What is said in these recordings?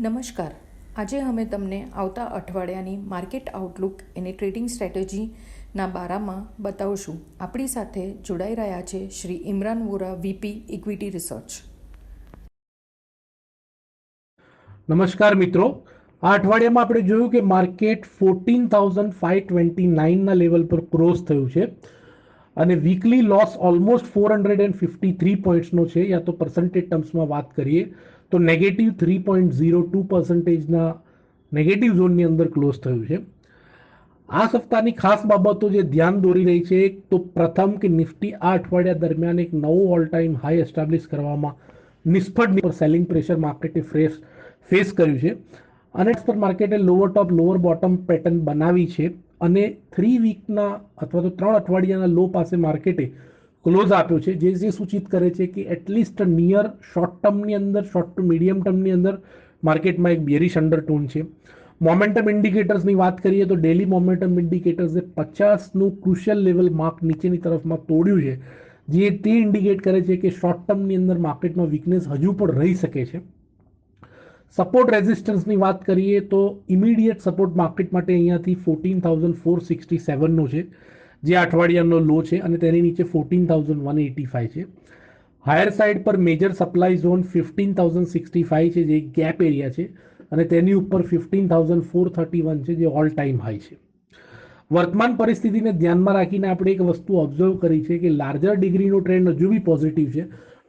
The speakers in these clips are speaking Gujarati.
નમસ્કાર. આજે અમે તમને આવતા અઠવાડિયાની માર્કેટ આઉટલુક અને ટ્રેડિંગ સ્ટ્રેટેજીના બારામાં બતાવશું. આપણી સાથે જોડાઈ રહ્યા છે Shri Imran Vora, VP equity research. નમસ્કાર મિત્રો, આ અઠવાડિયામાં આપણે જોયું કે માર્કેટ 14,529ના લેવલ પર ક્રોસ થયું છે અને વીકલી લોસ ઓલમોસ્ટ 453 પોઈન્ટ્સનો છે, યા તો પર્સન્ટેજ ટર્મ્સમાં વાત કરીએ તો -3.02%ના નેગેટિવ ઝોનની અંદર ક્લોઝ થયું છે. આ સપ્તાહની ખાસ બાબતો જે ધ્યાન દોરી રહી છે, તો પ્રથમ કે નિફ્ટી આ અઠવાડિયા દરમિયાન એક નવો ઓલ ટાઈમ હાઈ એસ્ટાબ્લિશ કરવામાં નિષ્ફળ સેલિંગ પ્રેશર માર્કેટે ફેસ કર્યું છે અને માર્કેટે lower top lower bottom pattern બનાવી છે અને 3 વીકના અથવા તો 3 અઠવાડિયાના લો પાસે માર્કેટે ક્લોઝ આપ્યો છે, જે સૂચિત કરે છે કે એટલીસ્ટ નિયર શોર્ટ ટર્મની અંદર, શોર્ટ ટુ મીડિયમ ટર્મની અંદર માર્કેટમાં એક બેરિશ અંડરટોન છે. મોમેન્ટમ ઇન્ડિકેટર્સની વાત કરીએ તો ડેલી મોમેન્ટમ ઇન્ડિકેટર્સે 50નું ક્રુશિયલ લેવલ માર્ક નીચેની તરફમાં તોડ્યું છે, જે તે ઇન્ડિકેટ કરે છે કે શોર્ટ ટર્મની અંદર માર્કેટમાં વીકનેસ હજુ પણ રહી શકે છે. સપોર્ટ રેઝિસ્ટન્સની વાત કરીએ તો ઇમિડિયેટ સપોર્ટ માર્કેટ માટે અહીંયાથી 14,467નો છે, જે અઠવાડિયાનો લો છે, અને તેની નીચે 14,185 છે. હાયર સાઇડ પર મેજર સપ્લાય ઝોન 15,065 છે, જે ગેપ એરિયા છે, અને તેની ઉપર 15,431 છે, જે ઓલ ટાઈમ હાઈ છે. વર્તમાન પરિસ્થિતિને ધ્યાનમાં રાખીને આપણે એક વસ્તુ ઓબ્ઝર્વ કરી છે કે લાર્જર ડિગ્રીનો ટ્રેન્ડ હજુ બી પોઝિટિવ છે.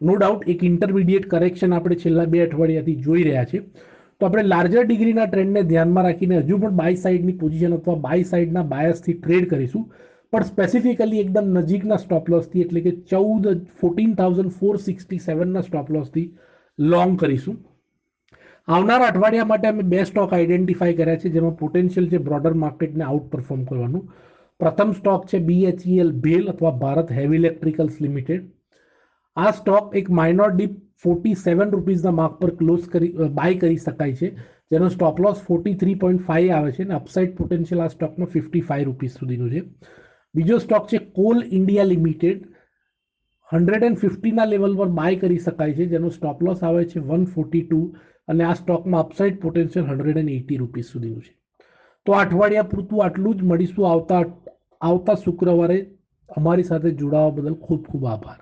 નો ડાઉટ એક ઇન્ટરમીડિયેટ કરેક્શન આપણે છેલ્લા 2 અઠવાડિયાથી જોઈ રહ્યા છે. તો આપણે લાર્જર ડિગ્રીના ટ્રેન્ડને ધ્યાનમાં રાખીને હજુ પણ બાય સાઇડની પોઝિશન અથવા બાય સાઇડના બાયસથી ટ્રેડ કરીશું, પણ સ્પેસિફિકલી એકદમ નજીકના સ્ટોપ લોસથી, એટલે કે 14,467ના સ્ટોપ લોસથી લોંગ કરીશું. આવનારા અઠવાડિયા માટે અમે 2 સ્ટોક આઈડેન્ટિફાઈ કર્યા છે, જેમાં પોટેન્શિયલ છે બ્રોડર માર્કેટને આઉટ પરફોર્મ કરવાનું. પ્રથમ સ્ટોક છે BHEL BHEL અથવા ભારત હેવી ઇલેક્ટ્રિકલ્સ લિમિટેડ. આ સ્ટોક એક માઇનોર ડીપ 47 રૂપીસના માર્ક પર બાય કરી શકાય છે, જેનો સ્ટોપ લોસ 43.5 આવે છે, અને અપસાઇડ પોટેન્શિયલ આ સ્ટોકમાં 55 રૂપીસ સુધીનું છે. બીજો સ્ટોક છે કોલ ઇન્ડિયા લિમિટેડ. 150ના લેવલ પર બાય કરી શકાય છે, જેનો સ્ટોપ લોસ આવે છે 142, અને આ સ્ટોકમાં અપસાઇડ પોટેન્શિયલ 180 રૂપીસ સુધીનું છે. તો અઠવાડિયા પૂરતું આટલું જ. મળીશું આવતા શુક્રવારે. અમારી સાથે જોડાવા બદલ ખૂબ ખૂબ આભાર.